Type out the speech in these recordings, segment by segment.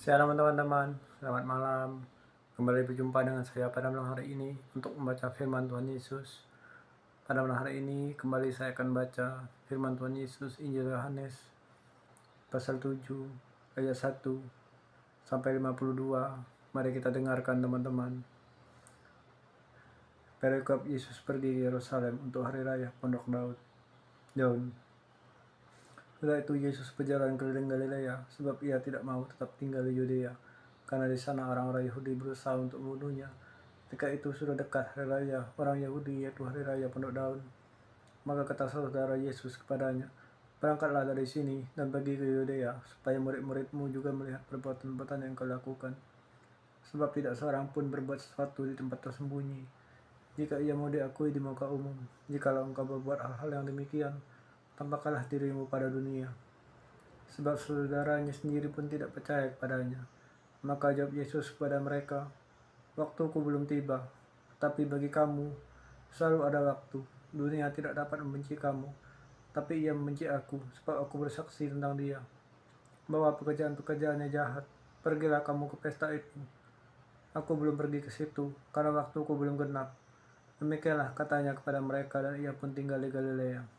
Shalom teman-teman, selamat malam. Kembali berjumpa dengan saya pada malam hari ini untuk membaca firman Tuhan Yesus. Pada malam hari ini kembali saya akan baca firman Tuhan Yesus Injil Yohanes pasal 7 ayat 1 sampai 52. Mari kita dengarkan teman-teman. Perikop Yesus pergi ke Yerusalem untuk hari raya Pondok Daun. Setelah itu Yesus berjalan keliling Galilea, sebab ia tidak mau tetap tinggal di Yudea, karena di sana orang-orang Yahudi berusaha untuk membunuhnya. Ketika itu sudah dekat hari raya orang Yahudi, yaitu hari raya Pondok Daun. Maka kata saudara Yesus kepadanya, "Berangkatlah dari sini dan pergi ke Yudea, supaya murid-muridmu juga melihat perbuatan-perbuatan yang kau lakukan. Sebab tidak seorang pun berbuat sesuatu di tempat tersembunyi, jika ia mau diakui di muka umum. Jikalau engkau berbuat hal-hal yang demikian, tampakkanlah dirimu pada dunia." Sebab saudaranya sendiri pun tidak percaya kepadanya. Maka jawab Yesus kepada mereka, "Waktuku belum tiba, tapi bagi kamu selalu ada waktu. Dunia tidak dapat membenci kamu, tapi ia membenci aku, sebab aku bersaksi tentang dia, bahwa pekerjaan-pekerjaannya jahat. Pergilah kamu ke pesta itu. Aku belum pergi ke situ, karena waktuku belum genap." Demikianlah katanya kepada mereka, dan ia pun tinggal di Galilea.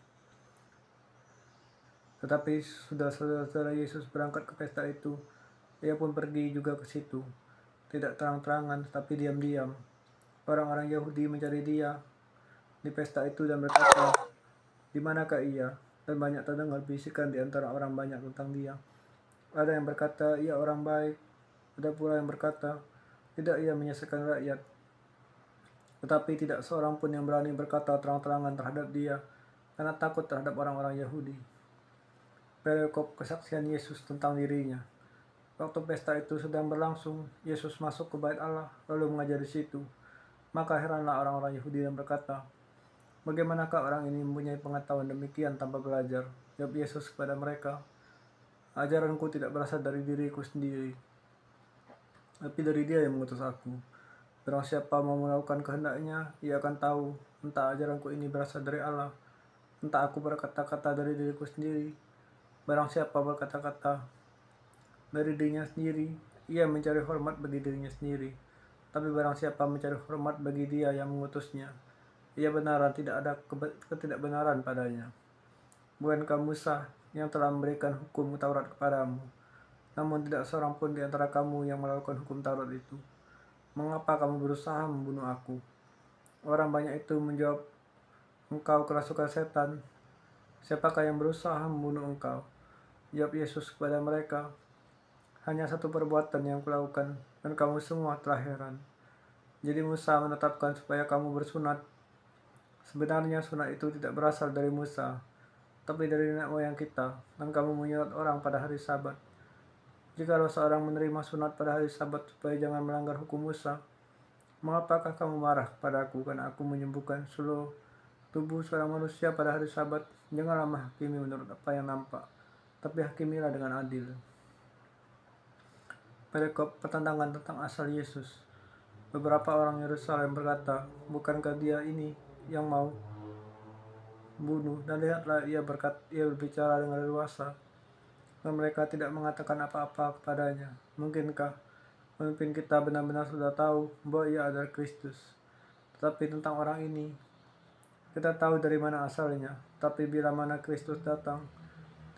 Tetapi sudah saudara Yesus berangkat ke pesta itu, ia pun pergi juga ke situ. Tidak terang-terangan, tetapi diam-diam. Orang-orang Yahudi mencari dia di pesta itu dan berkata, "Di manakah ia?" Dan banyak terdengar bisikan di antara orang banyak tentang dia. Ada yang berkata, "Ia orang baik." Ada pula yang berkata, "Tidak, ia menyesatkan rakyat." Tetapi tidak seorang pun yang berani berkata terang-terangan terhadap dia, karena takut terhadap orang-orang Yahudi. Perikop kesaksian Yesus tentang dirinya. Waktu pesta itu sedang berlangsung, Yesus masuk ke bait Allah, lalu mengajar di situ. Maka heranlah orang-orang Yahudi dan berkata, "Bagaimanakah orang ini mempunyai pengetahuan demikian tanpa belajar?" Jawab Yesus kepada mereka, "Ajaranku tidak berasal dari diriku sendiri, tapi dari Dia yang mengutus aku. Barang siapa mau melakukan kehendaknya, ia akan tahu entah ajaranku ini berasal dari Allah, entah aku berkata-kata dari diriku sendiri. Barang siapa berkata-kata dari dirinya sendiri, ia mencari hormat bagi dirinya sendiri. Tapi barang siapa mencari hormat bagi Dia yang mengutusnya, ia benaran, tidak ada ketidakbenaran padanya. Bukankah Musa yang telah memberikan hukum Taurat kepadamu? Namun tidak seorang pun di antara kamu yang melakukan hukum Taurat itu. Mengapa kamu berusaha membunuh aku?" Orang banyak itu menjawab, "Engkau kerasukan setan. Siapakah yang berusaha membunuh engkau?" Jawab Yesus kepada mereka, "Hanya satu perbuatan yang kulakukan, dan kamu semua telah heran. Jadi Musa menetapkan supaya kamu bersunat. Sebenarnya sunat itu tidak berasal dari Musa, tapi dari nenek moyang kita, dan kamu menyurat orang pada hari Sabat. Jikalau seorang menerima sunat pada hari Sabat supaya jangan melanggar hukum Musa, mengapakah kamu marah padaku karena aku menyembuhkan seluruh tubuh seorang manusia pada hari Sabat? Janganlah menghakimi menurut apa yang nampak, tapi hakimilah dengan adil." Perikop pertentangan tentang asal Yesus. Beberapa orang Yerusalem berkata, "Bukankah Dia ini yang mau bunuh? Dan lihatlah, ia berbicara dengan leluasa, dan mereka tidak mengatakan apa-apa kepadanya. Mungkinkah pemimpin kita benar-benar sudah tahu bahwa Ia adalah Kristus? Tetapi tentang orang ini, kita tahu dari mana asalnya. Tapi bila mana Kristus datang,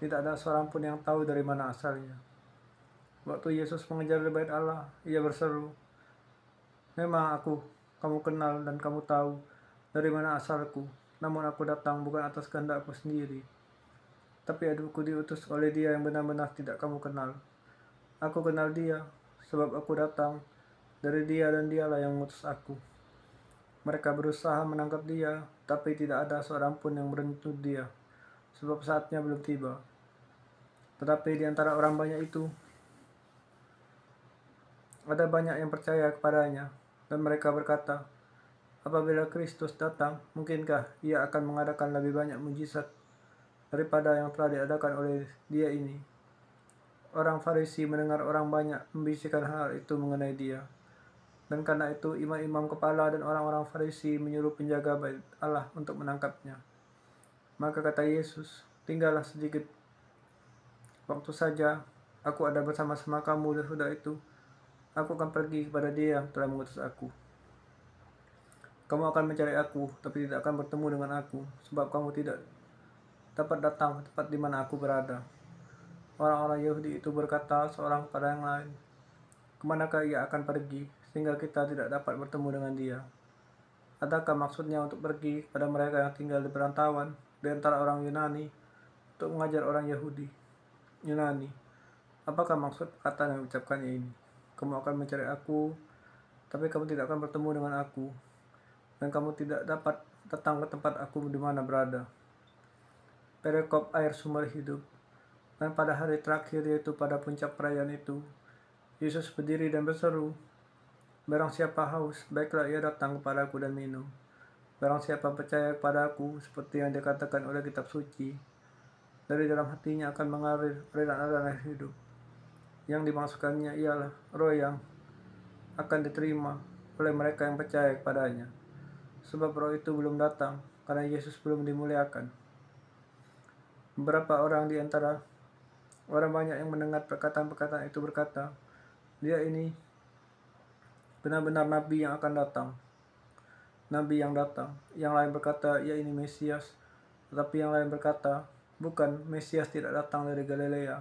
tidak ada seorang pun yang tahu dari mana asalnya." Waktu Yesus mengejar di bait Allah, ia berseru, "Memang kamu kenal dan kamu tahu dari mana asalku. Namun aku datang bukan atas kehendakku sendiri, tapi aku diutus oleh Dia yang benar-benar tidak kamu kenal. Aku kenal Dia, sebab aku datang dari Dia dan Dialah yang mengutus aku." Mereka berusaha menangkap Dia, tapi tidak ada seorang pun yang menuntut Dia, sebab saatnya belum tiba. Tetapi di antara orang banyak itu, ada banyak yang percaya kepadanya, dan mereka berkata, "Apabila Kristus datang, mungkinkah Ia akan mengadakan lebih banyak mujizat daripada yang telah diadakan oleh Dia ini?" Orang Farisi mendengar orang banyak membisikkan hal itu mengenai Dia, dan karena itu imam-imam kepala dan orang-orang Farisi menyuruh penjaga bait Allah untuk menangkapnya. Maka kata Yesus, "Tinggallah sedikit waktu saja, Aku ada bersama-sama kamu, dan sudah itu, aku akan pergi kepada Dia yang telah mengutus aku. Kamu akan mencari aku, tapi tidak akan bertemu dengan aku, sebab kamu tidak dapat datang ke tempat di mana aku berada. Orang-orang Yahudi itu berkata seorang kepada yang lain, kemanakah ia akan pergi, sehingga kita tidak dapat bertemu dengan dia? Adakah maksudnya untuk pergi pada mereka yang tinggal di perantauan di antara orang Yunani untuk mengajar orang Yahudi? Yunani, apakah maksud kata yang diucapkannya ini? Kamu akan mencari aku, tapi kamu tidak akan bertemu dengan aku, dan kamu tidak dapat datang ke tempat aku di mana berada. Perikop air sumber hidup. Dan pada hari terakhir, yaitu pada puncak perayaan itu, Yesus berdiri dan berseru, barang siapa haus, baiklah ia datang kepadaku dan minum. Barang siapa percaya kepada aku, seperti yang dikatakan oleh kitab suci, dari dalam hatinya akan mengalir aliran air hidup. Yang dimaksudkannya ialah roh yang akan diterima oleh mereka yang percaya kepadanya. Sebab roh itu belum datang, karena Yesus belum dimuliakan. Beberapa orang di antara orang banyak yang mendengar perkataan-perkataan itu berkata, dia ini benar-benar nabi yang akan datang. Nabi yang datang. Yang lain berkata, ia ini Mesias. Tetapi yang lain berkata, bukan, Mesias tidak datang dari Galilea.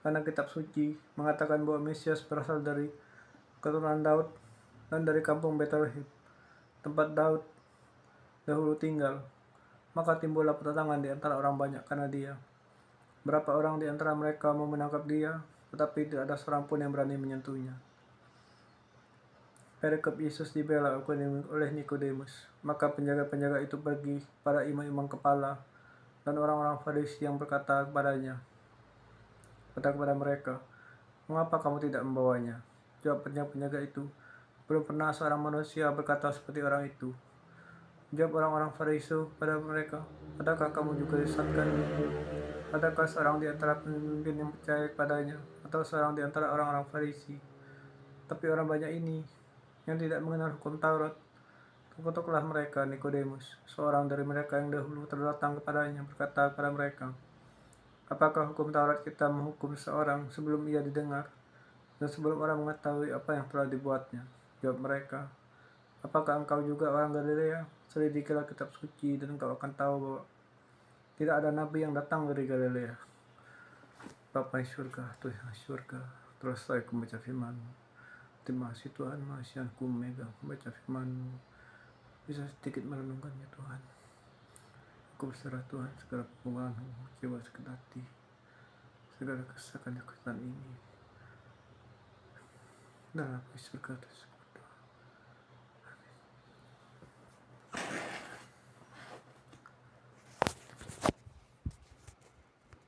Karena kitab suci mengatakan bahwa Mesias berasal dari keturunan Daud dan dari kampung Betlehem, tempat Daud dahulu tinggal. Maka timbullah pertentangan di antara orang banyak karena dia. Berapa orang di antara mereka mau menangkap dia, tetapi tidak ada seorang pun yang berani menyentuhnya. Perikop Yesus dibela oleh Nikodemus. Maka penjaga-penjaga itu pergi pada imam-imam kepala dan orang-orang Farisi yang berkata kepada mereka, mengapa kamu tidak membawanya? Jawab penjaga-penjaga itu, belum pernah seorang manusia berkata seperti orang itu. Jawab orang-orang Farisi pada mereka, adakah kamu juga disesatkan? Adakah seorang di antara pemimpin yang percaya kepadanya, atau seorang di antara orang-orang Farisi? Tapi orang banyak ini, yang tidak mengenal hukum Taurat, terkutuklah mereka. Nikodemus, seorang dari mereka yang dahulu terdatang kepadanya, berkata kepada mereka, apakah hukum Taurat kita menghukum seorang sebelum ia didengar, dan sebelum orang mengetahui apa yang telah dibuatnya? Jawab mereka, apakah engkau juga orang Galilea? Selidikilah kitab suci, dan engkau akan tahu bahwa tidak ada nabi yang datang dari Galilea. Bapa di surga, Tuhan di surga, terus saya membaca firman-Mu. Terima kasih Tuhan, masih aku memegang membaca firman-Mu, bisa sedikit merenungkannya Tuhan. Aku berserah Tuhan, segala pergumulan-Mu, jiwa sakit hati, segala kesesakan ini. Dalam surga,